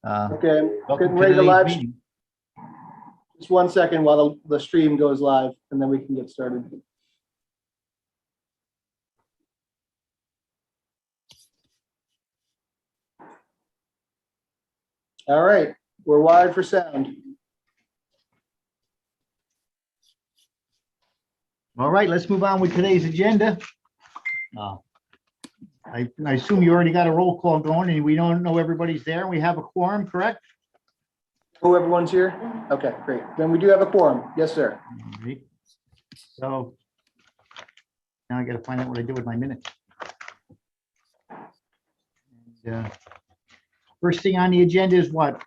Okay, I'm Welcome getting ready to today's live. meeting. Just 1 second while the stream goes live, and then we can get started. All right, we're wired for sound. All right, let's move on with today's agenda. I assume you already got a roll call going and we don't know everybody's there. We have a quorum, correct? Oh, everyone's here? Okay, great. Then we do have a quorum. Yes, sir. All right. So now I got to find out what I do with my minutes. And, first thing on the agenda is what?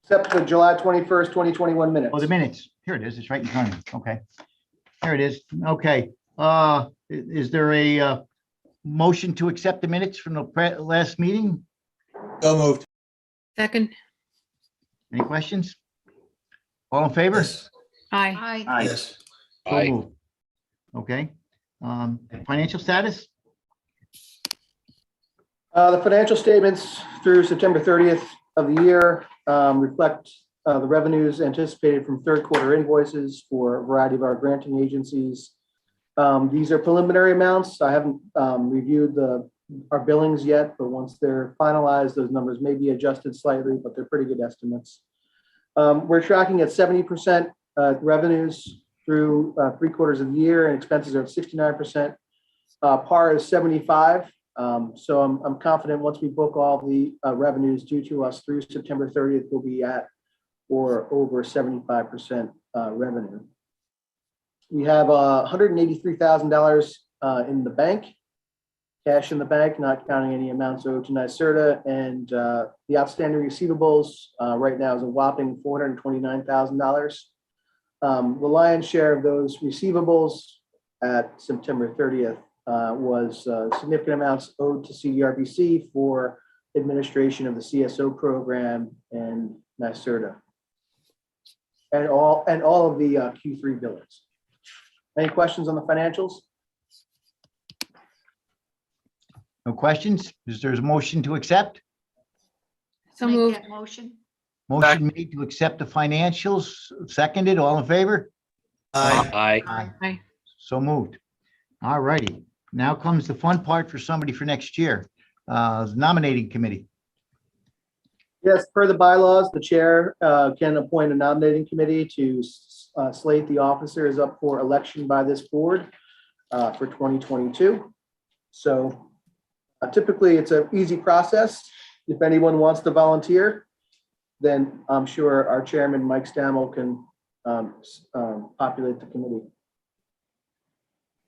Except the July 21st, 2021 minutes. Oh, the minutes. Here it is. It's right in front of me. Okay. There it is. Okay. Is there a motion to accept the minutes from the last meeting? So moved. Second. Any questions? All in favor? Yes. Aye. Aye. Yes. So moved. Okay. Financial status? The financial statements through September 30th of the year reflect the revenues anticipated from third quarter invoices for a variety of our granting agencies. These are preliminary amounts. I haven't reviewed our billings yet, but once they're finalized, those numbers may be adjusted slightly, but they're pretty good estimates. We're tracking at 70% revenues through 3 quarters of the year, and expenses are at 69%. PAR is 75. So I'm confident once we book all the revenues due to us through September 30th, we'll be at or over 75% revenue. We have $183,000 in the bank, cash in the bank, not counting any amounts owed to NYSERDA, and the outstanding receivables right now is a whopping $429,000. The lion's share of those receivables at September 30th was significant amounts owed to Cdrpc for administration of the CSO program and NYSERDA, and all of the Q3 billings. Any questions on the financials? No questions? Is there a motion to accept? So Make moved. that motion. Motion made to accept the financials, seconded, all in favor? Aye. Aye. So moved. All righty. Now comes the fun part for somebody for next year. Nominating committee. Yes, per the bylaws, the chair can appoint a nominating committee to slate the officers up for election by this board for 2022. So typically it's an easy process. If anyone wants to volunteer, then I'm sure our chairman, Mike Stammel, can populate the committee.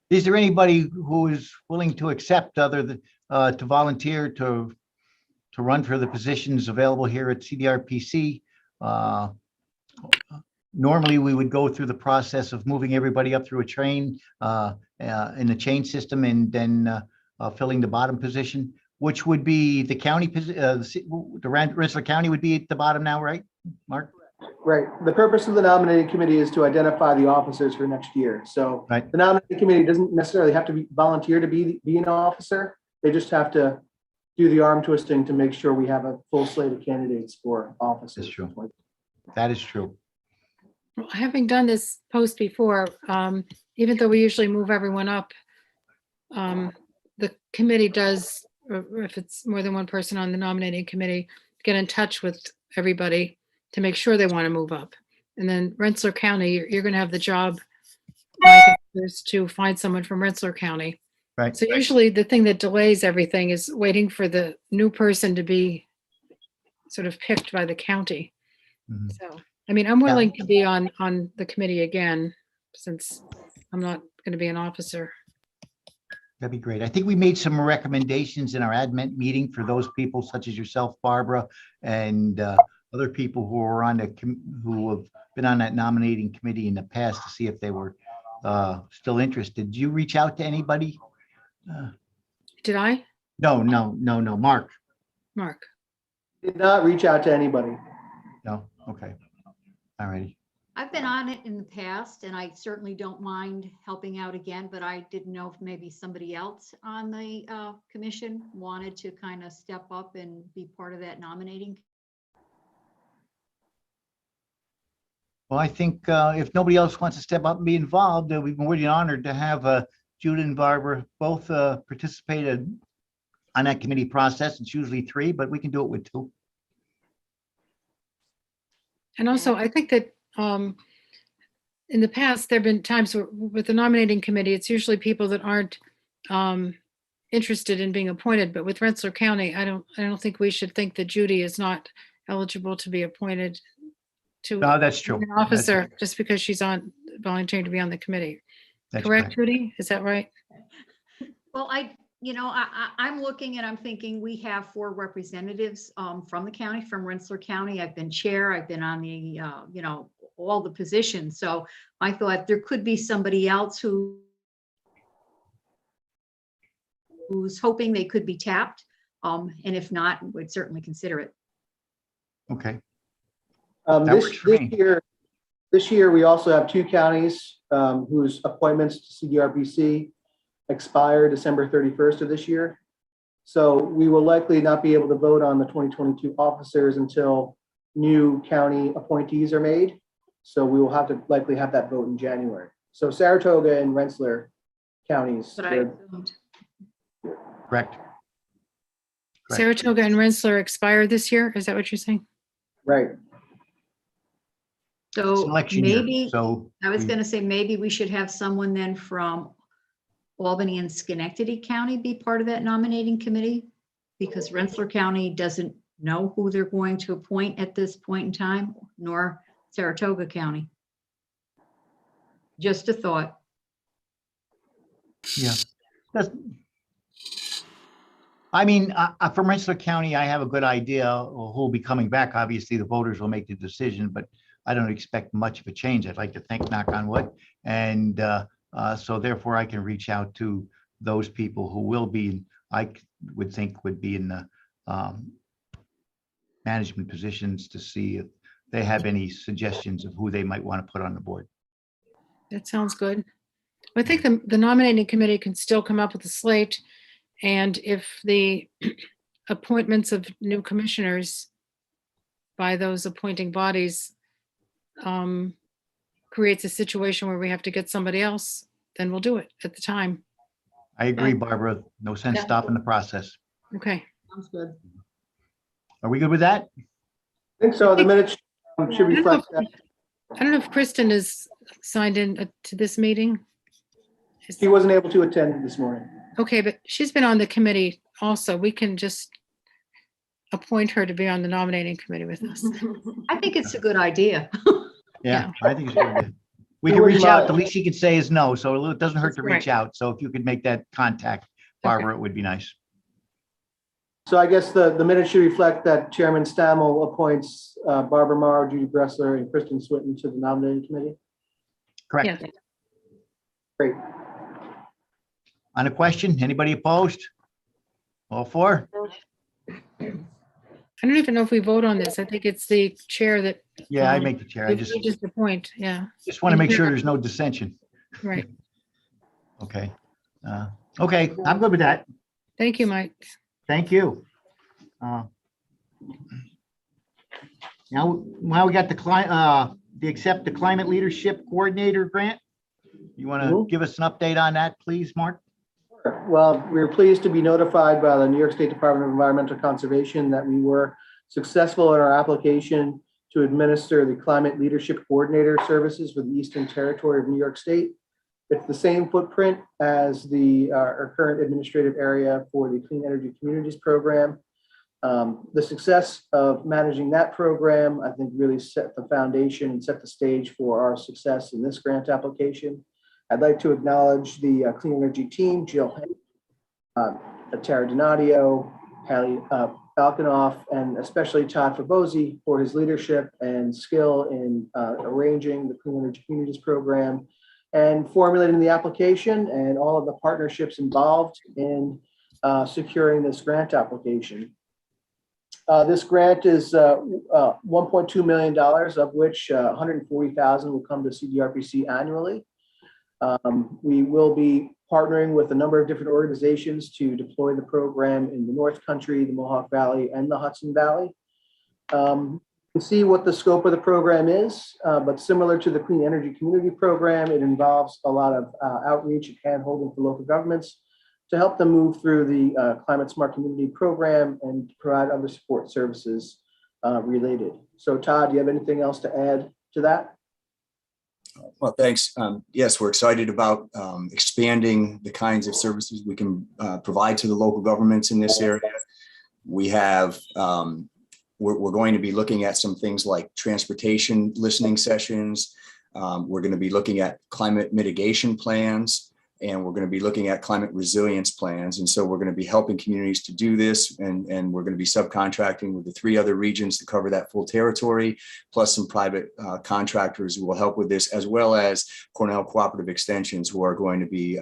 Is there anybody who is willing to accept other than to volunteer to run for the positions available here at Cdrpc? Normally, we would go through the process of moving everybody up through a train in the chain system and then filling the bottom position, which would be the county, the Rensselaer County would be at the bottom now, right, Mark? Right. The purpose of the nominating committee is to identify the officers for next year. So Right. the nominating committee doesn't necessarily have to be volunteer to be an officer. They just have to do the arm twisting to make sure we have a full slate of candidates for officers. That's true. That is true. Well, having done this post before, even though we usually move everyone up, the committee does, or if it's more than one person on the nominating committee, get in touch with everybody to make sure they want to move up. And then Rensselaer County, you're going to have the job, Mike, is to find someone from Rensselaer County. Right. So usually the thing that delays everything is waiting for the new person to be sort of picked by the county. Mhm. So, I mean, I'm willing to be on the committee again, since I'm not going to be an officer. That'd be great. I think we made some recommendations in our admin meeting for those people such as yourself, Barbara, and other people who are on who have been on that nominating committee in the past to see if they were still interested. Did you reach out to anybody? Did I? No, Mark. Mark? Did not reach out to anybody. No, okay. All righty. I've been on it in the past and I certainly don't mind helping out again, but I didn't know if maybe somebody else on the commission wanted to kind of step up and be part of that nominating. Well, I think if nobody else wants to step up and be involved, we've been really honored to have Judah and Barbara both participated on that committee process. It's usually 3, but we can do it with 2. And also, I think that in the past, there've been times where with the nominating committee, it's usually people that aren't interested in being appointed. But with Rensselaer County, I don't think we should think that Judy is not eligible to be appointed to No, that's true. an officer just because she's volunteering to be on the committee. That's Correct, Judy? Is that right? Well, I'm looking and I'm thinking we have 4 representatives from the county, from Rensselaer County. I've been chair, I've been on the, all the positions. So I thought there could be somebody else who's hoping they could be tapped. And if not, would certainly consider it. Okay. This year, we also have 2 counties whose appointments to Cdrpc expire December 31st of this year. So we will likely not be able to vote on the 2022 officers until new county appointees are made. So we will have to likely have that vote in January. So Saratoga and Rensselaer counties. But I assumed. Correct. Saratoga and Rensselaer expire this year. Is that what you're saying? Right. So Election year, maybe, so I was we- going to say, maybe we should have someone then from Albany and Schenectady County be part of that nominating committee, because Rensselaer County doesn't know who they're going to appoint at this point in time, nor Saratoga County. Just a thought. Yeah. I mean, from Rensselaer County, I have a good idea who'll be coming back. Obviously, the voters will make the decision, but I don't expect much of a change. I'd like to think, knock on wood. And so therefore, I can reach out to those people who will be, I would think would be in the management positions to see if they have any suggestions of who they might want to put on the board. That sounds good. I think the nominating committee can still come up with a slate. And if the appointments of new commissioners by those appointing bodies creates a situation where we have to get somebody else, then we'll do it at the time. I agree, Barbara. No sense Yeah. stopping the process. Okay. Sounds good. Are we good with that? I think so. The minutes should reflect that. I don't know if Kristen is signed in to this meeting. He wasn't able to attend this morning. Okay, but she's been on the committee also. We can just appoint her to be on the nominating committee with us. I think it's a good idea. Yeah, I think it's good. We You can wouldn't reach out. mind- The least she could say is no, so it doesn't hurt That's to reach out. So if you could make that contact, Barbara, it would be nice. So I guess the minutes should reflect that Chairman Stammel appoints Barbara Morrow, Judy Bressler, and Kristen Swinton to the nominating committee. Correct. Yeah. Great. On a question, anybody opposed? All for? I don't even know if we vote on this. I think it's the chair that Yeah, I make the chair. I we just appoint. Yeah, want to make sure there's no dissension. right. Okay. Okay, I'm good with that. Thank you, Mike. Thank you. Now we got the Climate Leadership Coordinator grant. You want to give us an update on that, please, Mark? Well, we're pleased to be notified by the New York State Department of Environmental Conservation that we were successful in our application to administer the Climate Leadership Coordinator services for the Eastern Territory of New York State. It's the same footprint as our current administrative area for the Clean Energy Communities Program. The success of managing that program, I think, really set the foundation and set the stage for our success in this grant application. I'd like to acknowledge the Clean Energy team, Jill Henry, Tara Donadio, Hallie Balkanoff, and especially Todd Fabosi for his leadership and skill in arranging the Clean Energy Communities Program and formulating the application and all of the partnerships involved in securing this grant application. This grant is $1.2 million, of which $140,000 will come to CDRPC annually. We will be partnering with a number of different organizations to deploy the program in the North Country, the Mohawk Valley, and the Hudson Valley. You can see what the scope of the program is, but similar to the Clean Energy Community Program, it involves a lot of outreach and hand-holding for local governments to help them move through the Climate Smart Community Program and provide other support services related. So Todd, do you have anything else to add to that? Well, thanks. Yes, we're excited about expanding the kinds of services we can provide to the local governments in this area. We have, we're going to be looking at some things like transportation listening sessions. We're going to be looking at climate mitigation plans, and we're going to be looking at climate resilience plans. And so we're going to be helping communities to do this, and we're going to be subcontracting with the 3 other regions to cover that full territory, plus some private contractors who will help with this, as well as Cornell Cooperative Extensions, who are going to be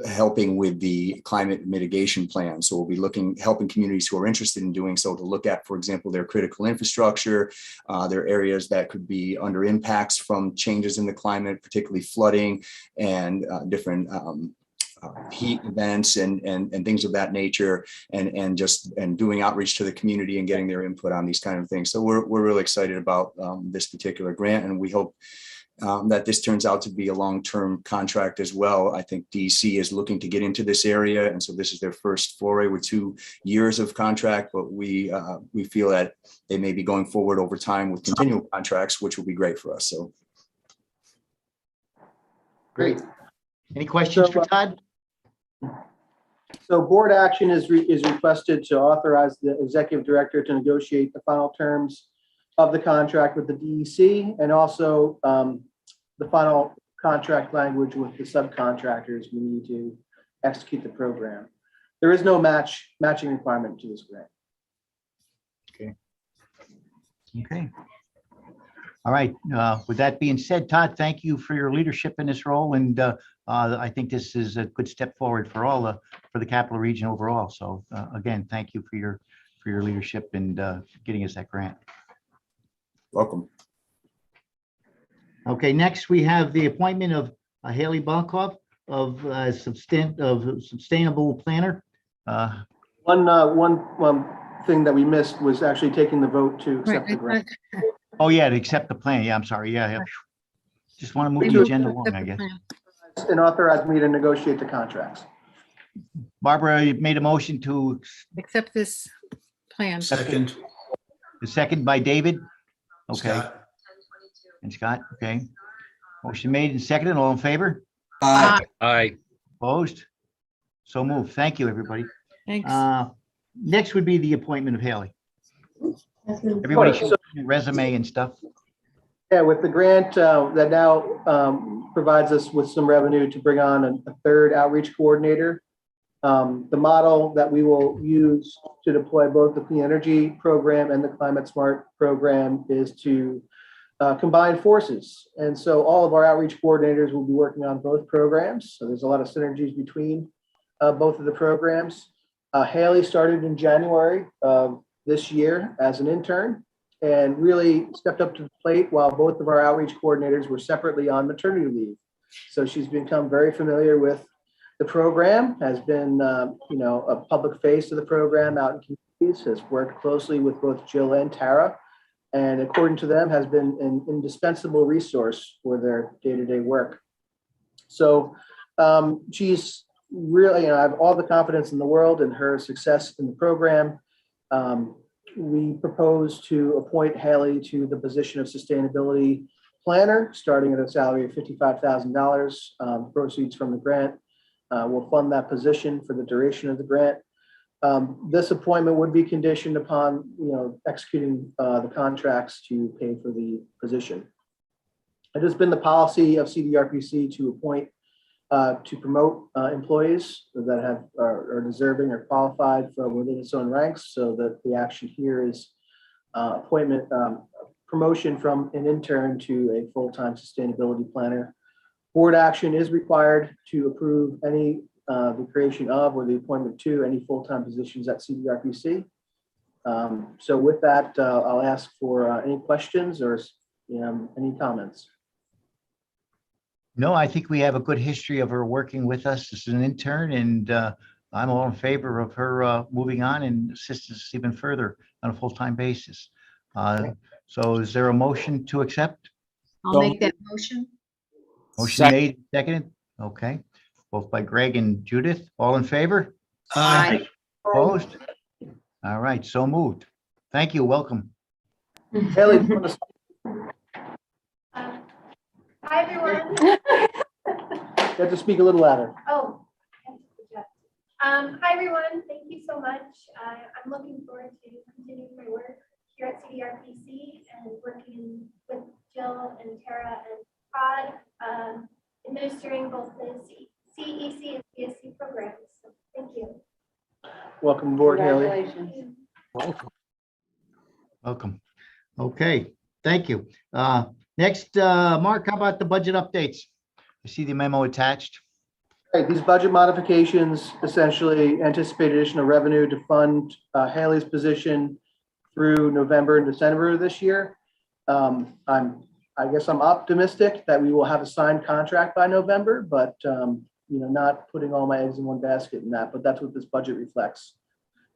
helping with the climate mitigation plan. So we'll be helping communities who are interested in doing so to look at, for example, their critical infrastructure, their areas that could be under impacts from changes in the climate, particularly flooding and different heat events and things of that nature, and doing outreach to the community and getting their input on these kind of things. So we're really excited about this particular grant, and we hope that this turns out to be a long-term contract as well. I think DC is looking to get into this area, and so this is their first foray with 2 years of contract, but we feel that they may be going forward over time with continual contracts, which will be great for us. So Great. Any questions for Todd? So board action is requested to authorize the executive director to negotiate the final terms of the contract with the DEC, and also the final contract language with the subcontractors we need to execute the program. There is no matching requirement to this grant. Okay. All right. With that being said, Todd, thank you for your leadership in this role, and I think this is a good step forward for for the Capital Region overall. So again, thank you for your leadership and getting us that grant. welcome. Okay, next we have the appointment of Haley Balkov of Sustainable Planner. One thing that we missed was actually taking the vote to accept the grant. Oh, yeah, to accept the plan. Yeah, I'm sorry. Yeah. Just want to move the agenda along, I guess. And authorize me to negotiate the contracts. Barbara, you made a motion to Accept this plan. Second. the second by David. Okay, Scott. and Scott, okay. Motion made and seconded. All in favor? Aye. Aye. Opposed? So moved. Thank you, everybody. Thanks. Next would be the appointment of Haley. Everybody should have a resume and stuff. Yeah, with the grant that now provides us with some revenue to bring on a 3rd outreach coordinator. The model that we will use to deploy both the clean energy program and the climate smart program is to combine forces. And so all of our outreach coordinators will be working on both programs. So there's a lot of synergies between both of the programs. Haley started in January of this year as an intern and really stepped up to the plate while both of our outreach coordinators were separately on maternity leave. So she's become very familiar with the program, has been a public face of the program out in communities, has worked closely with both Jill and Tara, and according to them has been an indispensable resource for their day-to-day work. So she's really, I have all the confidence in the world in her success in the program. We propose to appoint Haley to the position of sustainability planner, starting at a salary of $55,000. Proceeds from the grant will fund that position for the duration of the grant. This appointment would be conditioned upon, executing the contracts to pay for the position. It has been the policy of Cdrpc to appoint to promote employees that are deserving or qualified from within its own ranks, so that the action here is appointment promotion from an intern to a full-time sustainability planner. Board action is required to approve any the creation of or the appointment to any full-time positions at Cdrpc. So with that, I'll ask for any questions or any comments. No, I think we have a good history of her working with us as an intern, and I'm all in favor of her moving on and assisting us even further on a full-time basis. So is there a motion to accept? I'll make that motion. Motion made, seconded. Okay, both by Greg and Judith. All in favor? Aye. Opposed? All right, so moved. Thank you. Welcome. Haley, you want to- Hi, everyone. you have to speak a little louder. Oh. Hi, everyone. Thank you so much. I'm looking forward to continuing my work here at Cdrpc and working with Jill and Tara and Todd, administering both the CEC and CSC programs. So thank you. Welcome aboard, Haley. Congratulations. Welcome. Okay, thank you. Next, Mark, how about the budget updates? I see the memo attached. Right, these budget modifications essentially anticipate additional revenue to fund Haley's position through November and December of this year. I guess I'm optimistic that we will have a signed contract by November, but not putting all my eggs in one basket in that, but that's what this budget reflects.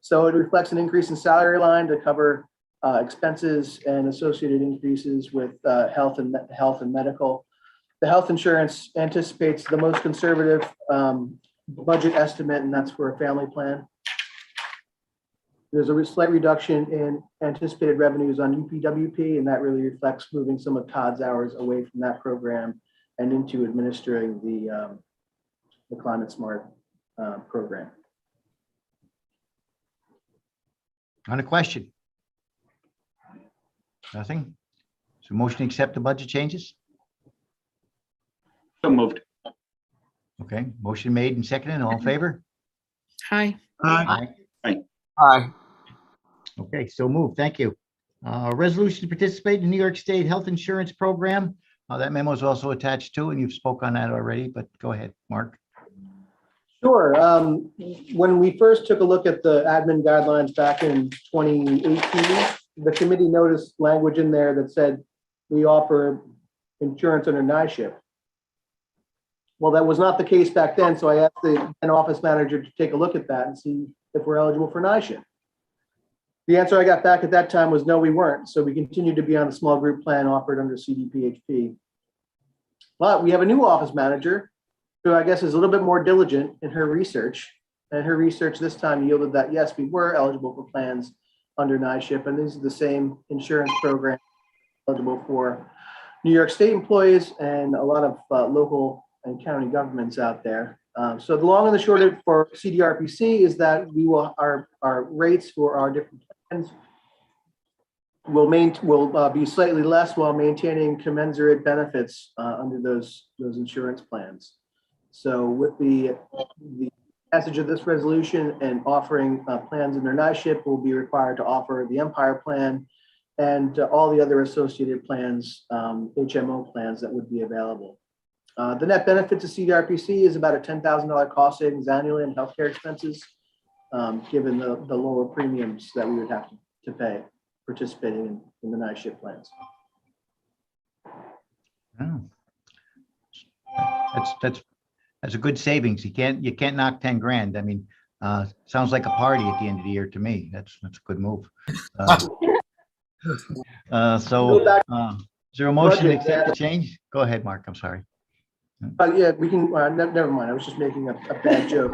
So it reflects an increase in salary line to cover expenses and associated increases with health and medical. The health insurance anticipates the most conservative budget estimate, and that's for a family plan. There's a slight reduction in anticipated revenues on UPWP, and that really reflects moving some of Todd's hours away from that program and into administering the Climate Smart program. On a question? Nothing? So motion to accept the budget changes? So moved. Okay, motion made and seconded. All in favor? Aye. Aye. Aye. Okay, so moved. Thank you. Resolution to participate in the New York State Health Insurance Program. That memo is also attached to, and you've spoke on that already, but go ahead, Mark. Sure. When we first took a look at the admin guidelines back in 2018, the committee noticed language in there that said we offer insurance under NISHIP. Well, that was not the case back then, so I asked the office manager to take a look at that and see if we're eligible for NISHIP. The answer I got back at that time was no, we weren't. So we continued to be on a small group plan offered under CDPHP. But we have a new office manager who I guess is a little bit more diligent in her research. And her research this time yielded that, yes, we were eligible for plans under NISHIP. And these are the same insurance programs eligible for New York State employees and a lot of local and county governments out there. So the long and the short of it for Cdrpc is that we will our rates for our different plans will be slightly less while maintaining commensurate benefits under those insurance plans. So with the passage of this resolution and offering plans under NISHIP, will be required to offer the Empire plan and all the other associated plans, HMO plans that would be available. The net benefit to Cdrpc is about a $10,000 cost savings annually in healthcare expenses, given the lower premiums that we would have to pay participating in the NISHIP plans. Oh. That's a good savings. You can't knock 10 grand. I mean, sounds like a party at the end of the year to me. That's a good move. So is there a motion to accept the change? Go ahead, Mark. I'm sorry. Yeah, we can, never mind. I was just making a bad joke.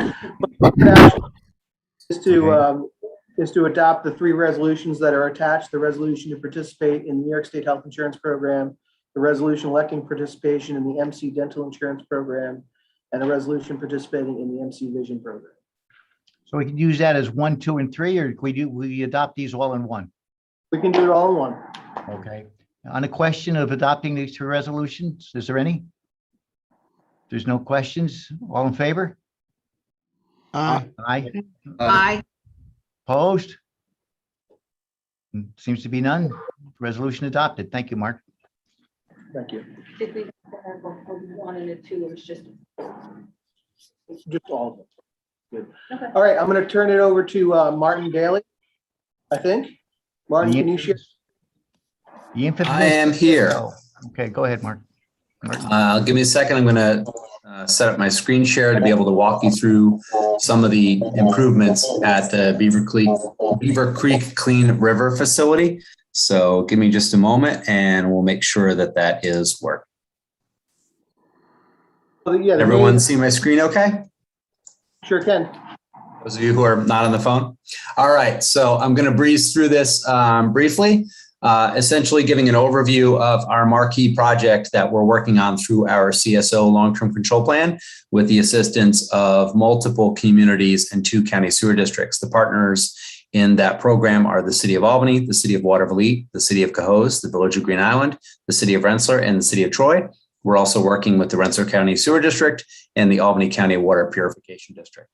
Is to adopt the three resolutions that are attached: the resolution to participate in the New York State Health Insurance Program, the resolution electing participation in the MC Dental Insurance Program, and a resolution participating in the MC Vision Program. So we can use that as 1, 2, and 3, or we adopt these all in one? We can do it all in one. Okay. On the question of adopting these two resolutions, is there any? There's no questions. All in favor? Aye. Aye. Aye. Opposed? Seems to be none. Resolution adopted. Thank you, Mark. Thank you. Did we have one and a two, or was just? Just all of them. Good. Okay. All right, I'm going to turn it over to Martin Daly. I think. Martin, can you share? The infamous. I am here. Okay, go ahead, Mark. Give me a second. I'm going to set up my screen share to be able to walk you through some of the improvements at the Beaver Creek Clean River facility. So give me just a moment and we'll make sure that that is working. Yeah, Everyone see my screen okay? Sure can. Those of you who are not on the phone. All right, so I'm going to breeze through this briefly, essentially giving an overview of our marquee project that we're working on through our CSO long-term control plan with the assistance of multiple communities and 2 county sewer districts. The partners in that program are the City of Albany, the City of Waterville, the City of Cohoes, the Village of Green Island, the City of Rensselaer, and the City of Troy. We're also working with the Rensselaer County Sewer District and the Albany County Water Purification District.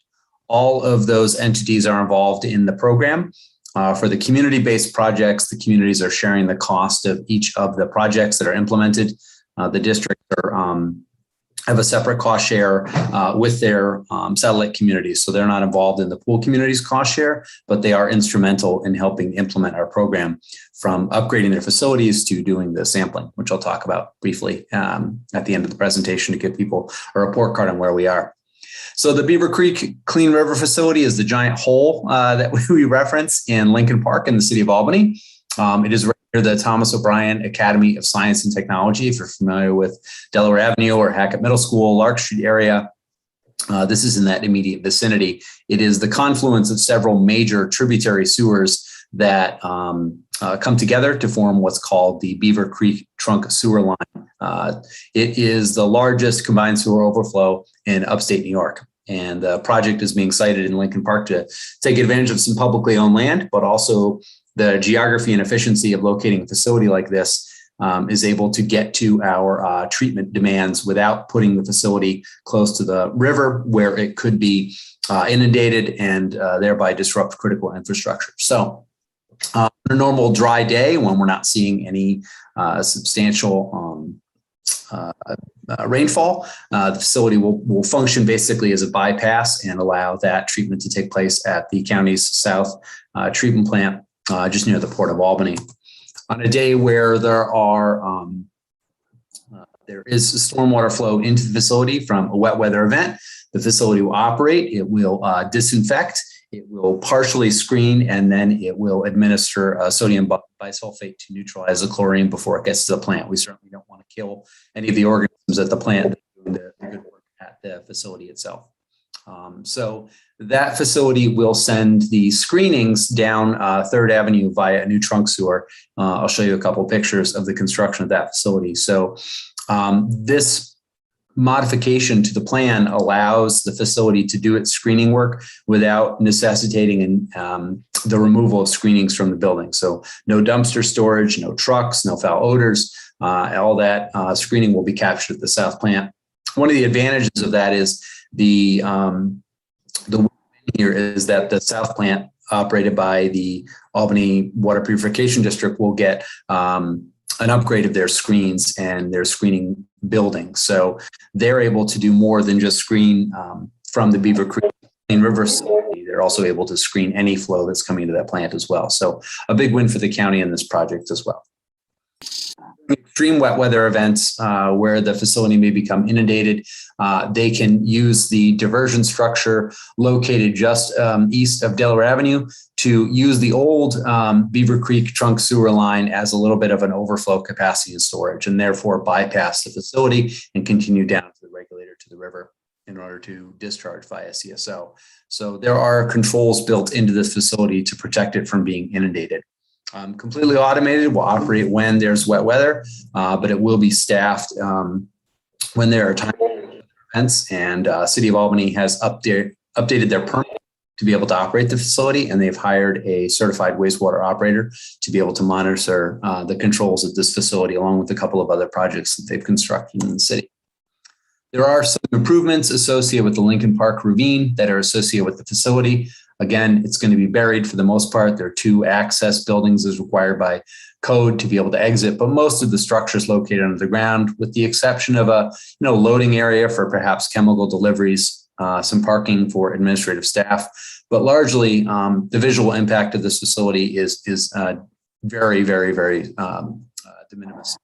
All of those entities are involved in the program. For the community-based projects, the communities are sharing the cost of each of the projects that are implemented. The districts have a separate cost share with their satellite communities. So they're not involved in the pool community's cost share, but they are instrumental in helping implement our program from upgrading their facilities to doing the sampling, which I'll talk about briefly at the end of the presentation to give people a report card on where we are. So the Beaver Creek Clean River facility is the giant hole that we reference in Lincoln Park in the city of Albany. It is right near the Thomas O'Brien Academy of Science and Technology. If you're familiar with Delaware Avenue or Hackett Middle School, Lark Street area, this is in that immediate vicinity. It is the confluence of several major tributary sewers that come together to form what's called the Beaver Creek Trunk Sewer Line. It is the largest combined sewer overflow in upstate New York. And the project is being sited in Lincoln Park to take advantage of some publicly owned land, but also the geography and efficiency of locating a facility like this is able to get to our treatment demands without putting the facility close to the river where it could be inundated and thereby disrupt critical infrastructure. So on a normal dry day when we're not seeing any substantial rainfall, the facility will function basically as a bypass and allow that treatment to take place at the county's south treatment plant just near the Port of Albany. On a day where there is stormwater flow into the facility from a wet weather event, the facility will operate. It will disinfect. It will partially screen, and then it will administer sodium bisulfate to neutralize the chlorine before it gets to the plant. We certainly don't want to kill any of the organisms at the plant that are doing the good work at the facility itself. So that facility will send the screenings down 3rd Avenue via a new trunk sewer. I'll show you a couple of pictures of the construction of that facility. So this modification to the plan allows the facility to do its screening work without necessitating the removal of screenings from the building. So no dumpster storage, no trucks, no foul odors, all that screening will be captured at the south plant. One of the advantages of that is the win here is that the south plant operated by the Albany Water Purification District will get an upgrade of their screens and their screening building. So they're able to do more than just screen from the Beaver Creek River facility. They're also able to screen any flow that's coming to that plant as well. So a big win for the county in this project as well. Extreme wet weather events where the facility may become inundated, they can use the diversion structure located just east of Delaware Avenue to use the old Beaver Creek trunk sewer line as a little bit of an overflow capacity and storage, and therefore bypass the facility and continue down to the regulator to the river in order to discharge via CSO. So there are controls built into this facility to protect it from being inundated. Completely automated, will operate when there's wet weather, but it will be staffed when there are time events. And City of Albany has updated their permit to be able to operate the facility, and they've hired a certified wastewater operator to be able to monitor the controls of this facility, along with a couple of other projects that they've constructed in the city. There are some improvements associated with the Lincoln Park ravine that are associated with the facility. Again, it's going to be buried for the most part. There are 2 access buildings as required by code to be able to exit, but most of the structure is located under the ground, with the exception of a loading area for perhaps chemical deliveries, some parking for administrative staff. but largely the visual impact of this facility is very, very, very de minimis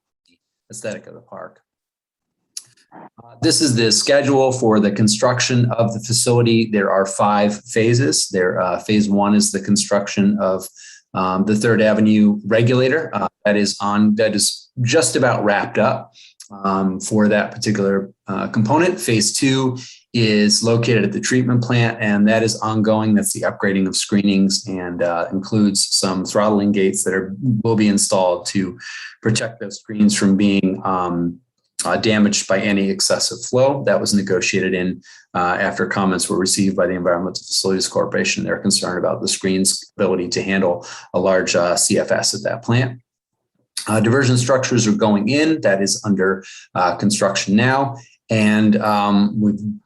aesthetic of the park. This is the schedule for the construction of the facility. There are 5 phases. Phase 1 is the construction of the 3rd Avenue regulator. That is just about wrapped up for that particular component. Phase 2 is located at the treatment plant, and that is ongoing. That's the upgrading of screenings and includes some throttling gates that will be installed to protect those screens from being damaged by any excessive flow. That was negotiated in after comments were received by the Environmental Facilities Corporation. They're concerned about the screen's ability to handle a large CFS at that plant. Diversion structures are going in. That is under construction now. And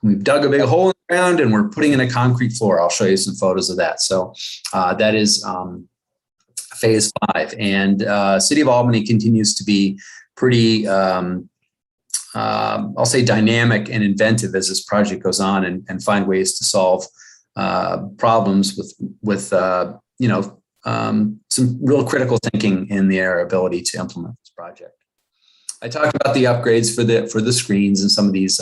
we've dug a big hole in the ground and we're putting in a concrete floor. I'll show you some photos of that. So that is phase 5. And City of Albany continues to be pretty, I'll say, dynamic and inventive as this project goes on and find ways to solve problems with some real critical thinking in their ability to implement this project. I talked about the upgrades for the screens and some of these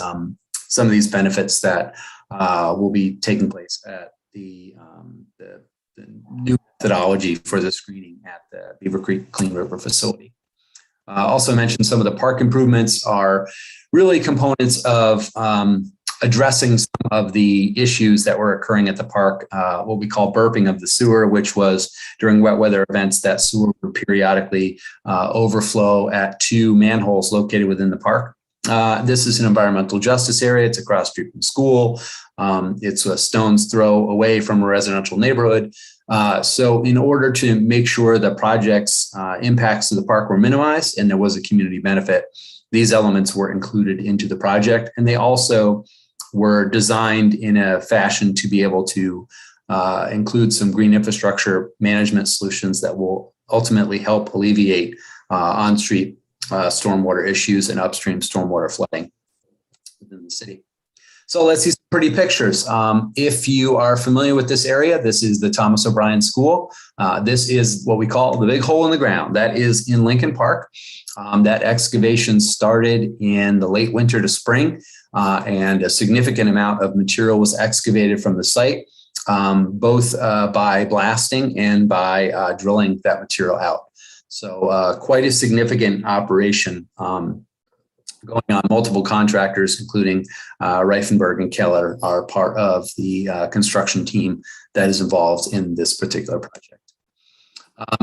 benefits that will be taking place at the new methodology for the screening at the Beaver Creek Clean River facility. Also mentioned some of the park improvements are really components of addressing some of the issues that were occurring at the park, what we call burping of the sewer, which was during wet weather events that sewer would periodically overflow at 2 manholes located within the park. This is an environmental justice area. It's across the street from school. It's a stone's throw away from a residential neighborhood. So in order to make sure the project's impacts to the park were minimized and there was a community benefit, these elements were included into the project. And they also were designed in a fashion to be able to include some green infrastructure management solutions that will ultimately help alleviate on-street stormwater issues and upstream stormwater flooding within the city. So let's see some pretty pictures. If you are familiar with this area, this is the Thomas O'Brien School. This is what we call the big hole in the ground. That is in Lincoln Park. That excavation started in the late winter to spring, and a significant amount of material was excavated from the site, both by blasting and by drilling that material out. So quite a significant operation going on. Multiple contractors, including Reifenberg and Keller, are part of the construction team that is involved in this particular project.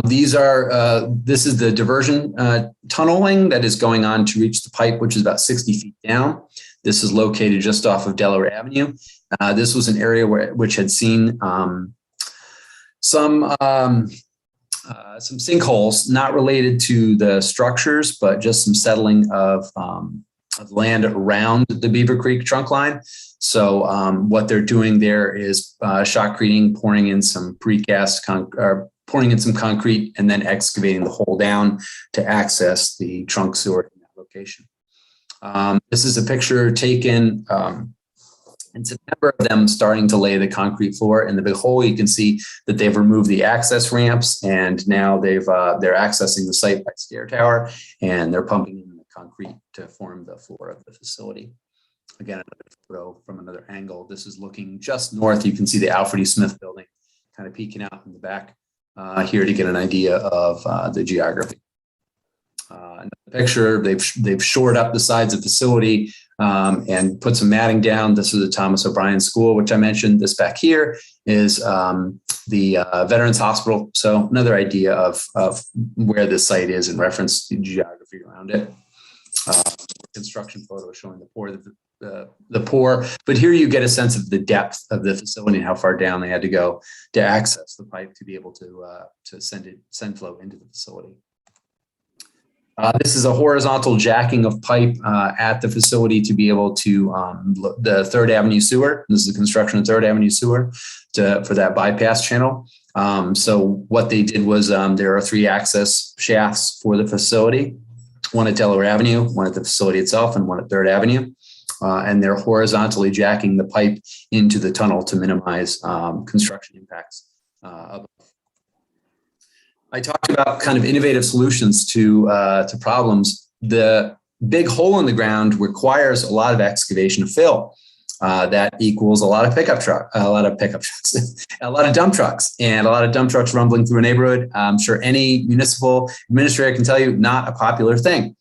This is the diversion tunneling that is going on to reach the pipe, which is about 60 feet down. This is located just off of Delaware Avenue. This was an area which had seen some sinkholes, not related to the structures, but just some settling of land around the Beaver Creek trunk line. So what they're doing there is shotcreting, pouring in some pouring in some concrete, and then excavating the hole down to access the trunk sewer in that location. This is a picture taken in September of them starting to lay the concrete floor in the big hole. You can see that they've removed the access ramps, and now they're accessing the site by stair tower, and they're pumping in the concrete to form the floor of the facility. Again, another photo from another angle. This is looking just north. You can see the Alfred E. Smith building kind of peeking out in the back here to get an idea of the geography. Another picture, they've shored up the sides of the facility and put some matting down. This is the Thomas O'Brien School, which I mentioned. This back here is the Veterans Hospital. So another idea of where this site is in reference to geography around it. Construction photo showing the pour, but here you get a sense of the depth of the facility and how far down they had to go to access the pipe to be able to send flow into the facility. This is a horizontal jacking of pipe at the facility to be able to the 3rd Avenue sewer. This is the construction of 3rd Avenue sewer for that bypass channel. So what they did was there are 3 access shafts for the facility, one at Delaware Avenue, one at the facility itself, and one at 3rd Avenue. and they're horizontally jacking the pipe into the tunnel to minimize construction impacts. I talked about kind of innovative solutions to problems. The big hole in the ground requires a lot of excavation of fill. That equals a lot of a lot of dump trucks, and a lot of dump trucks rumbling through a neighborhood. I'm sure any municipal administrator can tell you, not a popular thing.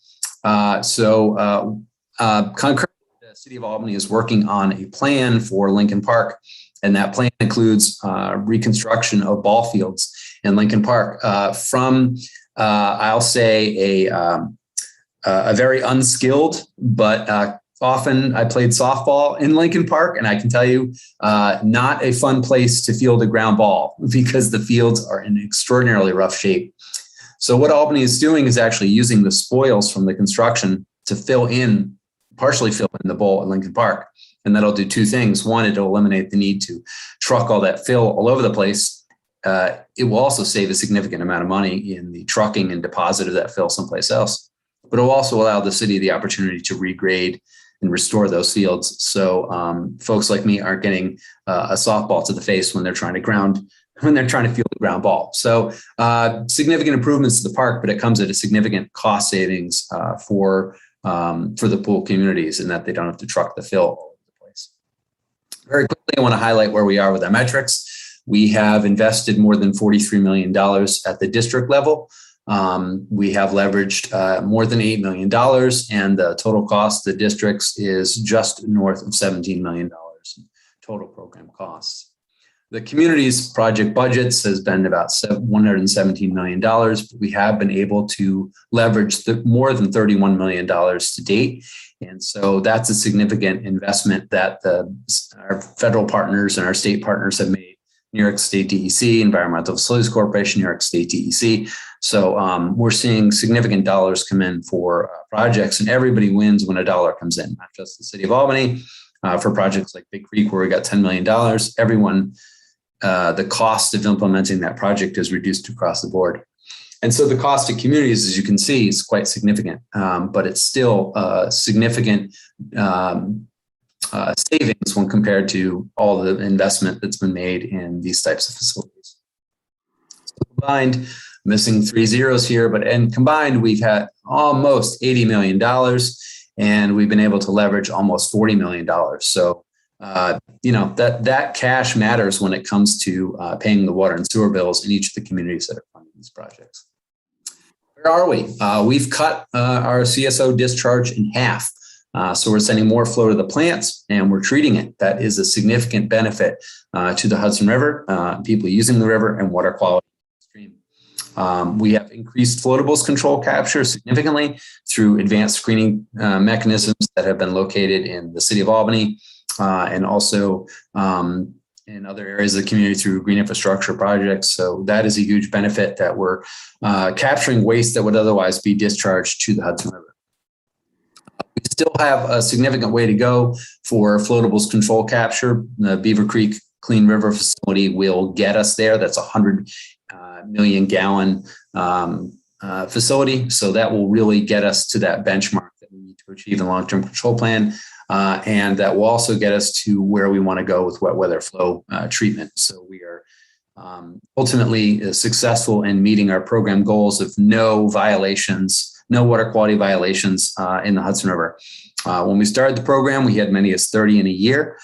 Concurrently, the City of Albany is working on a plan for Lincoln Park, and that plan includes reconstruction of ball fields in Lincoln Park from, I'll say, a very unskilled, but often I played softball in Lincoln Park, and I can tell you, not a fun place to field a ground ball because the fields are in extraordinarily rough shape. So what Albany is doing is actually using the spoils from the construction to partially fill in the bowl at Lincoln Park. And that'll do two things. One, it'll eliminate the need to truck all that fill all over the place. It will also save a significant amount of money in the trucking and deposit of that fill someplace else. But it will also allow the city the opportunity to regrade and restore those fields. So folks like me aren't getting a softball to the face when they're trying to field the ground ball. So significant improvements to the park, but it comes at a significant cost savings for the pool communities, in that they don't have to truck the fill all over the place. Very quickly, I want to highlight where we are with our metrics. We have invested more than $43 million at the district level. We have leveraged more than $8 million, and the total cost of the districts is just north of $17 million in total program costs. The community's project budgets has been about $117 million, but we have been able to leverage more than $31 million to date. And so that's a significant investment that our federal partners and our state partners have made. New York State DEC, Environmental Facilities Corporation, New York State DEC. So we're seeing significant dollars come in for projects, and everybody wins when a dollar comes in, not just the City of Albany. For projects like Big Creek, where we got $10 million, everyone, the cost of implementing that project is reduced across the board. And so the cost to communities, as you can see, is quite significant, but it's still significant savings when compared to all the investment that's been made in these types of facilities. So combined, missing 3 zeros here, but combined, we've had almost $80 million, and we've been able to leverage almost $40 million. So, that cash matters when it comes to paying the water and sewer bills in each of the communities that are funding these projects. Where are we? We've cut our CSO discharge in half. So we're sending more flow to the plants, and we're treating it. That is a significant benefit to the Hudson River, people using the river, and water quality stream. We have increased floatables control capture significantly through advanced screening mechanisms that have been located in the City of Albany, and also in other areas of the community through green infrastructure projects. So that is a huge benefit, that we're capturing waste that would otherwise be discharged to the Hudson River. We still have a significant way to go for floatables control capture. The Beaver Creek Clean River facility will get us there. That's a 100 million gallon facility. So that will really get us to that benchmark that we need to achieve in the long-term control plan. And that will also get us to where we want to go with wet weather flow treatment. So we are ultimately successful in meeting our program goals of no water quality violations in the Hudson River. When we started the program, we had many as 30 in a year.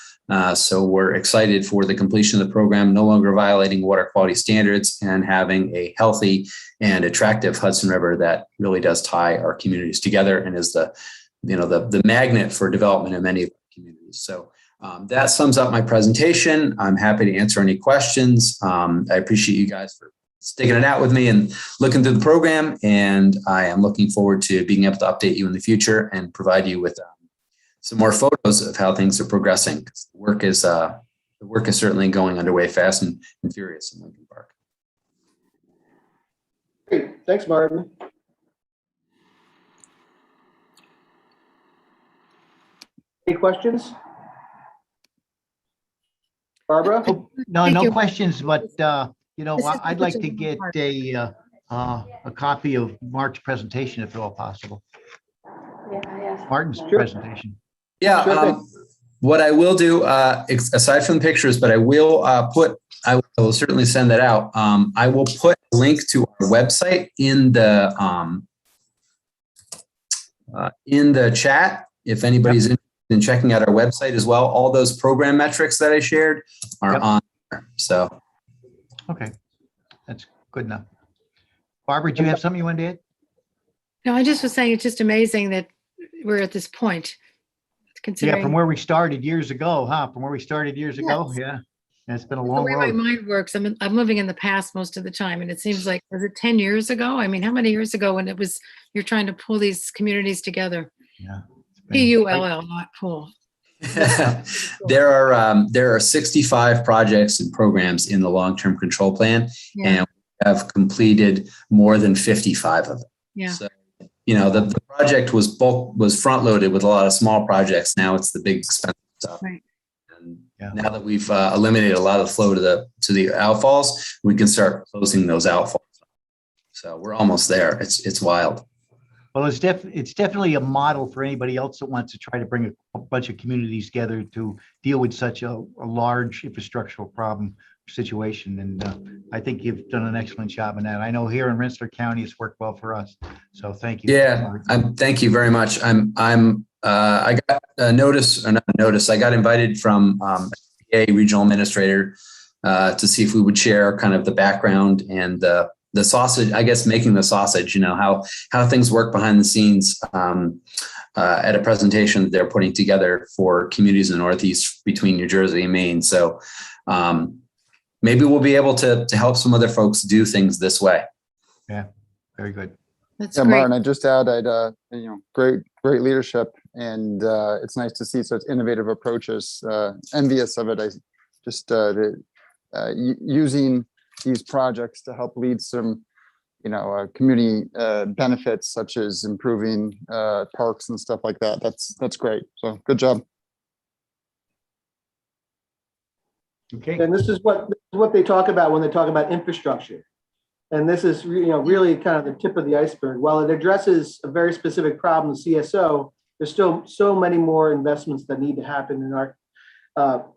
So we're excited for the completion of the program, no longer violating water quality standards, and having a healthy and attractive Hudson River that really does tie our communities together and is the magnet for development in many of our communities. So that sums up my presentation. I'm happy to answer any questions. I appreciate you guys for sticking it out with me and looking through the program. And I am looking forward to being able to update you in the future and provide you with some more photos of how things are progressing. The work is certainly going underway fast and furious in Lincoln Park. Great, thanks, Martin. Any questions? Barbara? No, Thank no you. questions, but This is I'd like to Lincoln get Park. a copy of Mark's presentation, if at all possible. Yeah, I asked. Martin's Sure. presentation. Yeah. Sure thing. What I will do, aside from the pictures, but I will I will certainly send that out. I will put a link to our website in the chat. If anybody's interested in checking out our website as well, all those program metrics that I shared are on there. So. Okay, that's good enough. Barbara, do you have something you want to add? No, I just was saying, it's just amazing that we're at this point. Yeah, Considering from where we started years ago, huh? From where we started years ago, Yes. yeah. It's been a the long way my road. mind works, I'm living in the past most of the time, and it seems like, was it 10 years ago? I mean, how many years ago when you're trying to pull these communities together? Yeah. P-U-L-L, not pull. There are 65 projects and programs in the long-term control plan, Yeah. and we have completed more than 55 of them. Yeah. So, the project was front-loaded with a lot of small projects. Now it's the big expensive stuff. Right. And Yeah. now that we've eliminated a lot of the flow to the outfalls, we can start closing those outfalls. So we're almost there. It's wild. Well, it's definitely a model for anybody else that wants to try to bring a bunch of communities together to deal with such a large infrastructural problem situation. And I think you've done an excellent job in that. I know here in Rensselaer County, it's worked well for us. So thank you. Yeah, thank you very much. I got a notice, or not a notice. I got invited from a regional administrator to see if we would share kind of the background and the sausage, I guess, making the sausage, how things work behind the scenes at a presentation that they're putting together for communities in the Northeast between New Jersey and Maine. So maybe we'll be able to help some other folks do things this way. Yeah, very good. That's Yeah, great. Martin, I just add, great leadership, and it's nice to see such innovative approaches. Envious of it. I just using these projects to help lead some, community benefits, such as improving parks and stuff like that. That's great. So good job. Okay. And this is what they talk about when they talk about infrastructure. And this is, really kind of the tip of the iceberg. While it addresses a very specific problem, the CSO, there's still so many more investments that need to happen in our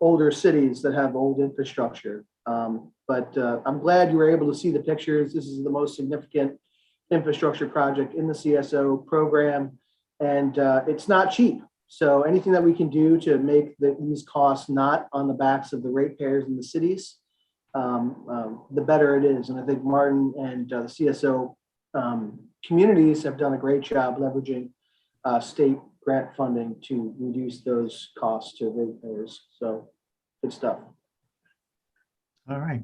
older cities that have old infrastructure. But I'm glad you were able to see the pictures. This is the most significant infrastructure project in the CSO program, and it's not cheap. So anything that we can do to make these costs not on the backs of the ratepayers in the cities, the better it is. And I think Martin and the CSO communities have done a great job leveraging state grant funding to reduce those costs to ratepayers. So good stuff. All right.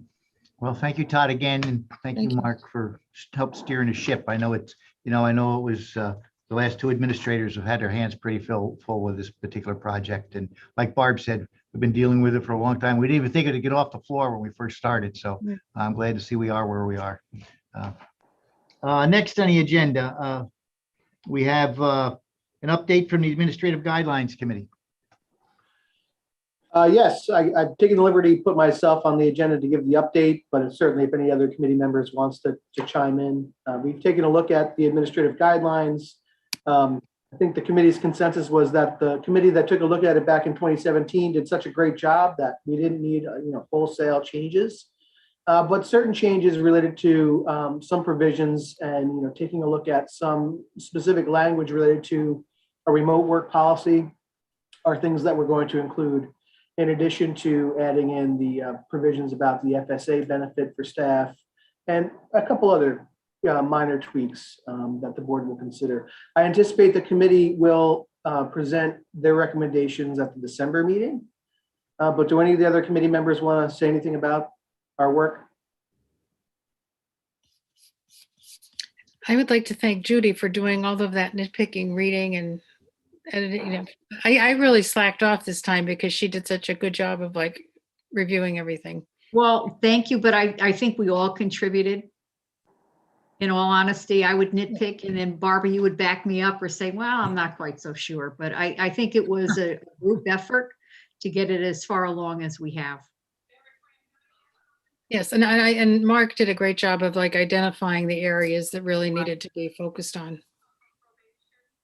Well, thank you, Todd, again, and thank you, Mark, for help steering the ship. I know it was the last two administrators have had their hands pretty full with this particular project. And like Barb said, we've been dealing with it for a long time. We didn't even think it'd get off the floor when we first started. So I'm glad to see we are where we are. Next on the agenda, we have an update from the Administrative Guidelines Committee. Yes, I've taken the liberty to put myself on the agenda to give the update, but certainly if any other committee members wants to chime in. We've taken a look at the administrative guidelines. I think the committee's consensus was that the committee that took a look at it back in 2017 did such a great job that we didn't need wholesale changes, but certain changes related to some provisions and taking a look at some specific language related to a remote work policy are things that we're going to include, in addition to adding in the provisions about the FSA benefit for staff and a couple other minor tweaks that the board will consider. I anticipate the committee will present their recommendations at the December meeting. But do any of the other committee members want to say anything about our work? I would like to thank Judy for doing all of that nitpicking, reading, and editing. I really slacked off this time because she did such a good job of reviewing everything. Well, thank you, but I think we all contributed. In all honesty, I would nitpick, and then Barbara, you would back me up or say, well, I'm not quite so sure. But I think it was a group effort to get it as far along as we have. Yes, and Mark did a great job of identifying the areas that really needed to be focused on.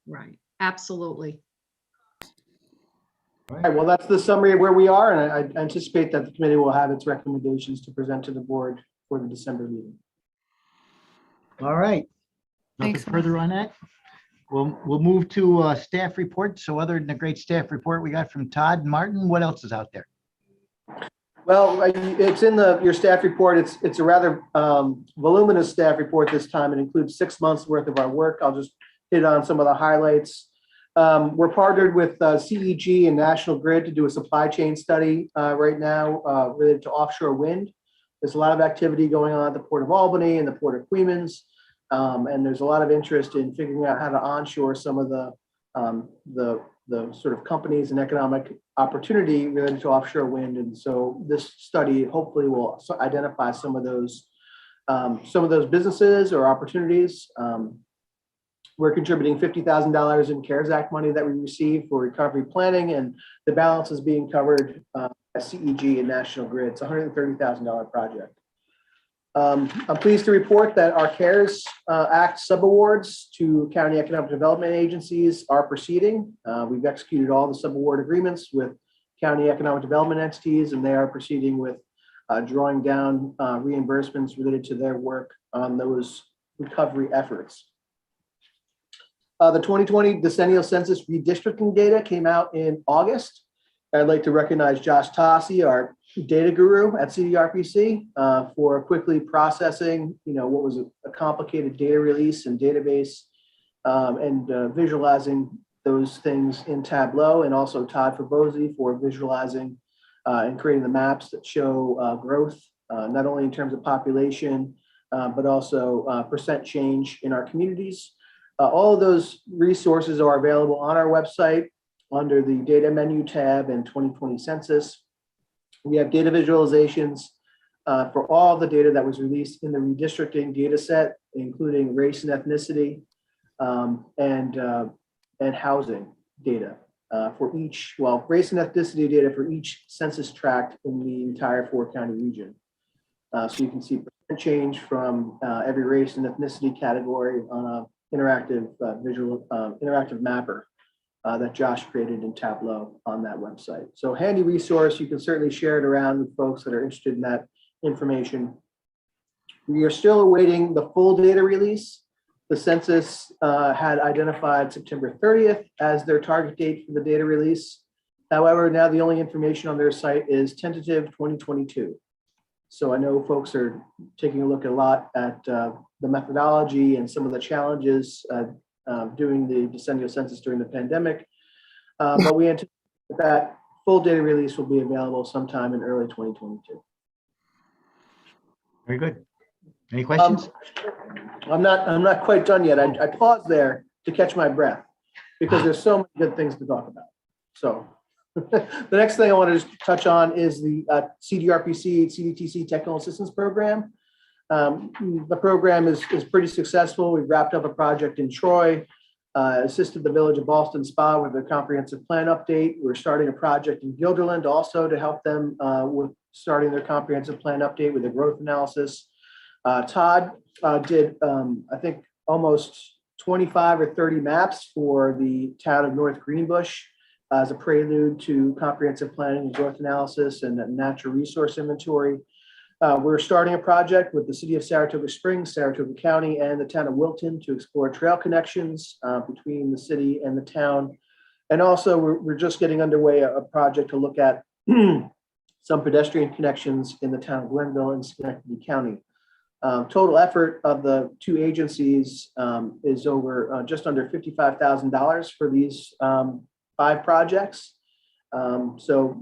Right, absolutely. All right, well, that's the summary of where we are, and I anticipate that the committee will have its recommendations to present to the board for the December meeting. All right. Nothing Thanks, Mike. further on that. We'll move to staff report. So other than the great staff report we got from Todd and Martin, what else is out there? Well, it's in your staff report. It's a rather voluminous staff report this time. It includes 6 months worth of our work. I'll just hit on some of the highlights. We're partnered with CEG and National Grid to do a supply chain study right now related to offshore wind. There's a lot of activity going on at the Port of Albany and the Port of Queens, and there's a lot of interest in figuring out how to onshore some of the sort of companies and economic opportunity related to offshore wind. And so this study hopefully will identify some of those businesses or opportunities. We're contributing $50,000 in CARES Act money that we received for recovery planning, and the balance is being covered by CEG and National Grid. It's a $130,000 project. I'm pleased to report that our CARES Act subawards to county economic development agencies are proceeding. We've executed all the subaward agreements with county economic development entities, and they are proceeding with drawing down reimbursements related to their work on those recovery efforts. The 2020 Decennial Census redistricting data came out in August. I'd like to recognize Josh Tossi, our data guru at Cdrpc, for quickly processing, what was a complicated data release and database, and visualizing those things in Tableau, and also Todd Fabosi for visualizing and creating the maps that show growth, not only in terms of population, but also percent change in our communities. All of those resources are available on our website under the data menu tab in 2020 census. We have data visualizations for all the data that was released in the redistricting data set, including race and ethnicity and housing data for each, race and ethnicity data for each census tract in the entire 4-county region. So you can see percent change from every race and ethnicity category on a interactive interactive mapper that Josh created in Tableau on that website. So handy resource. You can certainly share it around with folks that are interested in that information. We are still awaiting the full data release. The census had identified September 30th as their target date for the data release. However, now the only information on their site is tentative 2022. So I know folks are taking a look a lot at the methodology and some of the challenges doing the decennial census during the pandemic. But we anticipate that full data release will be available sometime in early 2022. Very good. Any questions? I'm not quite done yet. I paused there to catch my breath because there's so many good things to talk about. So the next thing I want to just touch on is the Cdrpc Cdtc Technical Assistance Program. The program is pretty successful. We've wrapped up a project in Troy, assisted the Village of Ballston Spa with a comprehensive plan update. We're starting a project in Guilderland also to help them with starting their comprehensive plan update with a growth analysis. Todd did, I think, almost 25 or 30 maps for the town of North Greenbush as a prelude to comprehensive planning and growth analysis and natural resource inventory. We're starting a project with the city of Saratoga Springs, Saratoga County, and the town of Wilton to explore trail connections between the city and the town. And also, we're just getting underway a project to look at some pedestrian connections in the town of Glenville and Schenectady County. Total effort of the two agencies is over just under $55,000 for these 5 projects. So,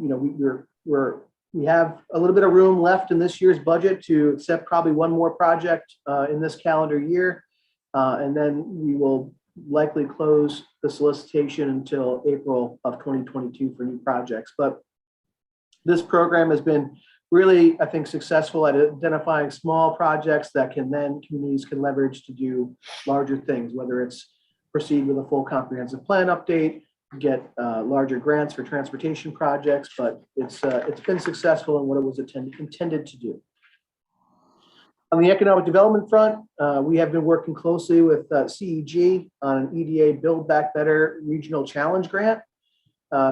we have a little bit of room left in this year's budget to accept probably one more project in this calendar year. And then we will likely close the solicitation until April of 2022 for new projects. But this program has been really, I think, successful at identifying small projects that communities can leverage to do larger things, whether it's proceed with a full comprehensive plan update, get larger grants for transportation projects, but it's been successful in what it was intended to do. On the economic development front, we have been working closely with CEG on an EDA Build Back Better Regional Challenge Grant.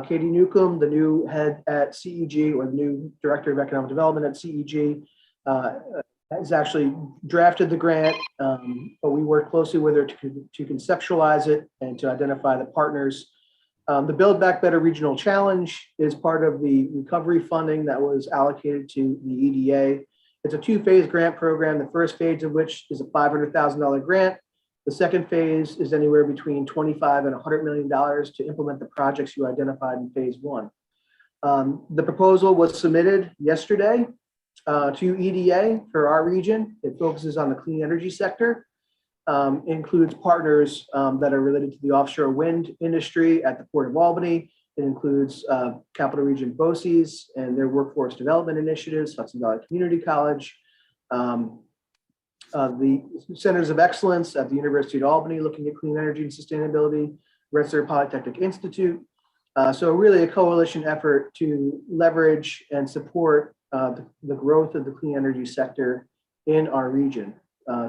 Katie Newcomb, the new head at CEG, or the new Director of Economic Development at CEG, has actually drafted the grant, but we work closely with her to conceptualize it and to identify the partners. The Build Back Better Regional Challenge is part of the recovery funding that was allocated to the EDA. It's a two-phase grant program, the first phase of which is a $500,000 grant. The second phase is anywhere between $25 and $100 million to implement the projects you identified in phase one. The proposal was submitted yesterday to EDA for our region. It focuses on the clean energy sector, includes partners that are related to the offshore wind industry at the Port of Albany. It includes Capital Region BOCES and their workforce development initiatives, Hudson Valley Community College, the Centers of Excellence at the University of Albany looking at clean energy and sustainability, Rensselaer Polytechnic Institute. So really a coalition effort to leverage and support the growth of the clean energy sector in our region.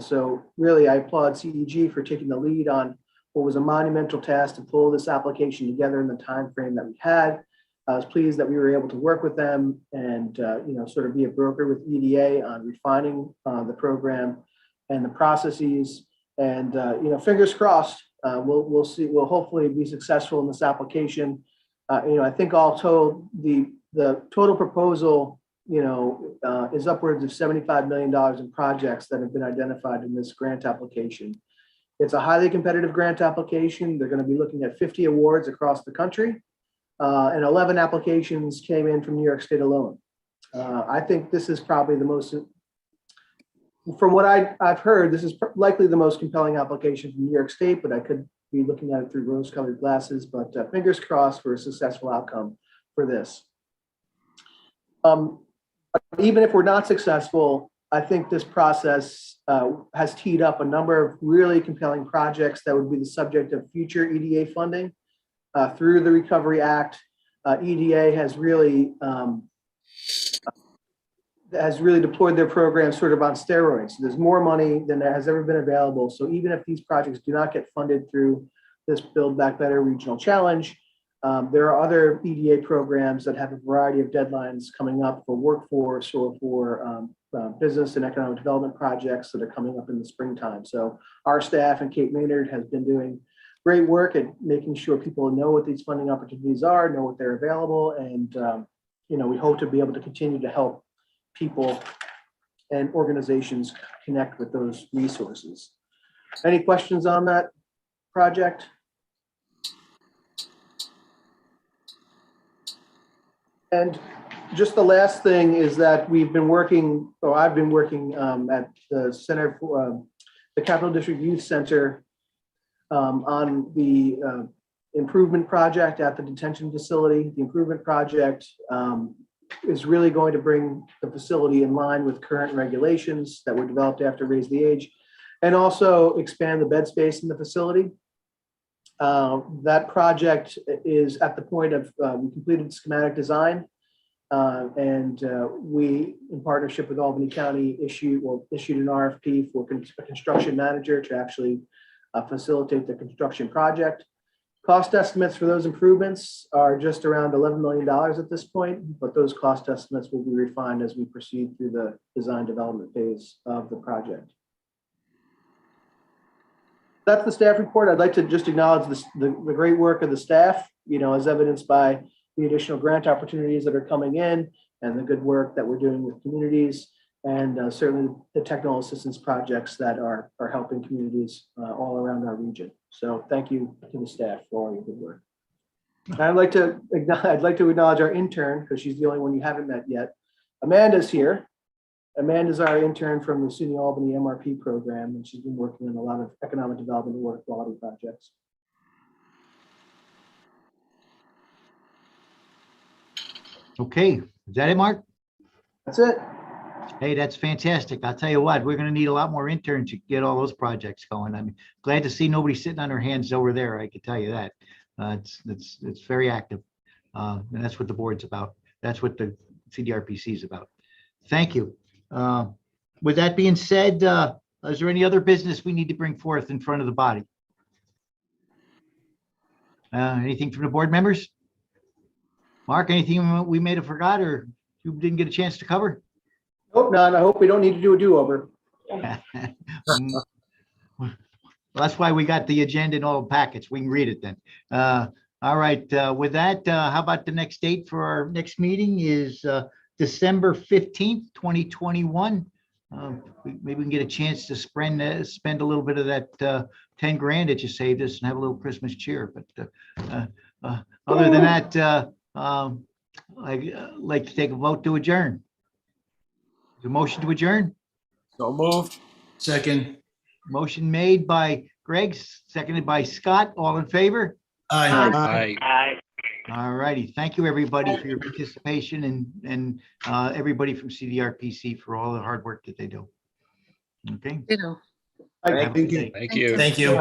So really, I applaud CEG for taking the lead on what was a monumental task to pull this application together in the time frame that we had. I was pleased that we were able to work with them and sort of be a broker with EDA on refining the program and the processes. And fingers crossed, we'll see. We'll hopefully be successful in this application. I think all told, the total proposal is upwards of $75 million in projects that have been identified in this grant application. It's a highly competitive grant application. They're going to be looking at 50 awards across the country, and 11 applications came in from New York State alone. I think this is probably the most, from what I've heard, this is likely the most compelling application from New York State, but I could be looking at it through rose-colored glasses, but fingers crossed for a successful outcome for this. Even if we're not successful, I think this process has teed up a number of really compelling projects that would be the subject of future EDA funding through the Recovery Act. EDA has really deployed their program sort of on steroids. There's more money than there has ever been available. So even if these projects do not get funded through this Build Back Better Regional Challenge, there are other EDA programs that have a variety of deadlines coming up for workforce or for business and economic development projects that are coming up in the springtime. So our staff and Kate Maynard has been doing great work at making sure people know what these funding opportunities are, know what they're available, and we hope to be able to continue to help people and organizations connect with those resources. Any questions on that project? And just the last thing is that I've been working at the Center for the Capital District Youth Center on the improvement project at the detention facility. The improvement project is really going to bring the facility in line with current regulations that were developed after Raise the Age, and also expand the bed space in the facility. That project is at the point of we completed schematic design, and we, in partnership with Albany County, issued an RFP for a construction manager to actually facilitate the construction project. Cost estimates for those improvements are just around $11 million at this point, but those cost estimates will be refined as we proceed through the design development phase of the project. That's the staff report. I'd like to just acknowledge the great work of the staff, as evidenced by the additional grant opportunities that are coming in and the good work that we're doing with communities, and certainly the technical assistance projects that are helping communities all around our region. So thank you to the staff for all your good work. And I'd like to acknowledge our intern, because she's the only one you haven't met yet. Amanda's here. Amanda's our intern from the SUNY Albany MRP program, and she's been working on a lot of economic development and water quality projects. Okay, is that it, Mark? That's it. Hey, that's fantastic. I'll tell you what, we're going to need a lot more interns to get all those projects going. I'm glad to see nobody sitting on their hands over there. I can tell you that. It's very active. And that's what the board's about. That's what the Cdrpc is about. Thank you. With that being said, is there any other business we need to bring forth in front of the body? Anything from the board members? Mark, anything we may have forgot or you didn't get a chance to cover? Hope not. I hope we don't need to do a do-over. Well, that's why we got the agenda in all the packets. We can read it then. All right, with that, how about the next date for our next meeting is December 15th, 2021. Maybe we can get a chance to spend a little bit of that 10 grand that you saved us and have a little Christmas cheer. But other than that, I'd like to take a vote to adjourn. The motion to adjourn? So moved. Second. Motion made by Greg, seconded by Scott. All in favor? Aye. All righty. Thank you, everybody, for your participation and everybody from Cdrpc for all the hard work that they do. Okay. Ditto. I- Have a good day. Thank you.